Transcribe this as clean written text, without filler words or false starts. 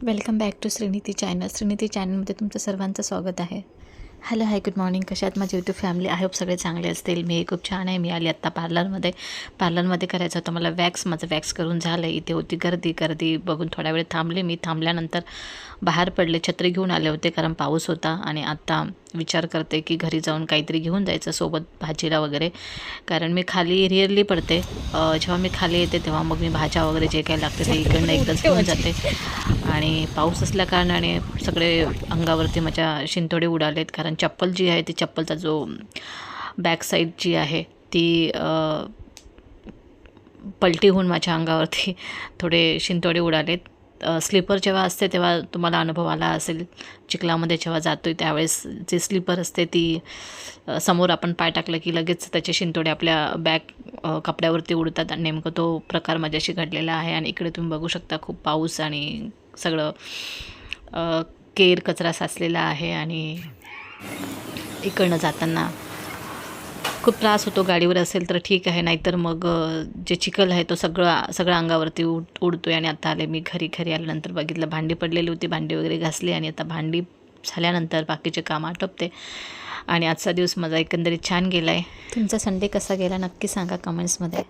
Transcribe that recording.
Welcome back to Shrinidhi channel. Shrinidhi चॅनलमध्ये तुमचं सर्वांचं स्वागत आहे. Hello hi good morning. कशा आहात माझे यूट्यूब फॅमिली? आय होप सगळे चांगले असतील. मी खूप छान आहे. मी आली आत्ता पार्लरमध्ये करायचं होतं मला वॅक्स. माझं वॅक्स करून झालं. इथे होती गर्दी बघून थोडा वेळ थांबले. मी थांबल्यानंतर बाहेर पडले. छत्री घेऊन आले होते कारण पाऊस होता. आणि आत्ता विचार करते की घरी जाऊन काहीतरी घेऊन जायचं सोबत भाजीला वगैरे, कारण मी खाली रिअरली पडते. जेव्हा मी खाली येते तेव्हा मग मी भाज्या वगैरे जे काही लागते ते इकडनं एकदाच घेऊन जाते. आणि पाऊस असल्या कारणाने सगळे अंगावरती माझ्या शिंतोडे उडालेत, कारण चप्पल जी आहे ती चप्पलचा जो बॅक साईड जी आहे ती पलटी होऊन माझ्या अंगावरती थोडे शिंतोडे उडालेत. स्लीपर जेव्हा असते तेव्हा तुम्हाला अनुभव आला असेल, चिखलामध्ये जेव्हा जातो आहे त्यावेळेस जे स्लीपर असते ती समोर आपण पाय टाकलं की लगेच त्याचे शिंतोडे आपल्या बॅक कपड्यावरती उडतात. आणि नेमकं तो प्रकार माझ्याशी घडलेला आहे. आणि इकडे तुम्ही बघू शकता खूप पाऊस आणि सगळं केर कचरा साचलेला आहे. आणि इकडनं जाताना खूप त्रास होतो. गाडीवर असेल तर ठीक आहे, नाहीतर मग जे चिखल आहे तो सगळं अंगावरती उडतो आहे. आणि आता आले मी घरी आल्यानंतर बघितलं भांडी पडलेली होती, भांडी वगैरे घासली. आणि आता भांडी झाल्यानंतर बाकीचे काम आटोपते. आणि आजचा दिवस माझा एकंदरीत छान गेला आहे. तुमचा संडे कसा गेला नक्की सांगा कमेंट्समध्ये.